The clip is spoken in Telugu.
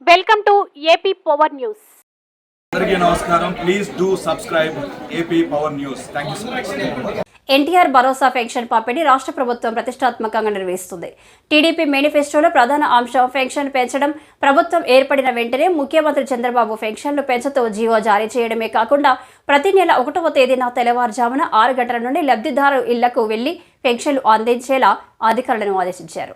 Welcome to AP power news. అందరికీ నమస్కారం. Please do subscribe AP power news. Thank you so much. NTR Bharosa pension పంపిణీ రాష్ట్ర ప్రభుత్వం ప్రతిష్టాత్మకంగా నిర్వహిస్తుంది. టీడీపీ మేనిఫెస్టోలో ప్రధాన అంశం పెన్షన్ పెంచడం. ప్రభుత్వం ఏర్పడిన వెంటనే ముఖ్యమంత్రి చంద్రబాబు పెన్షన్లు పెంచుతూ జీవో జారీ చేయడమే కాకుండా ప్రతి నెల 1వ తేదీన తెల్లవారుజామున 6 గంటల నుండి లబ్ధిదారు ఇళ్లకు వెళ్లి పెన్షన్లు అందించేలా అధికారులను ఆదేశించారు.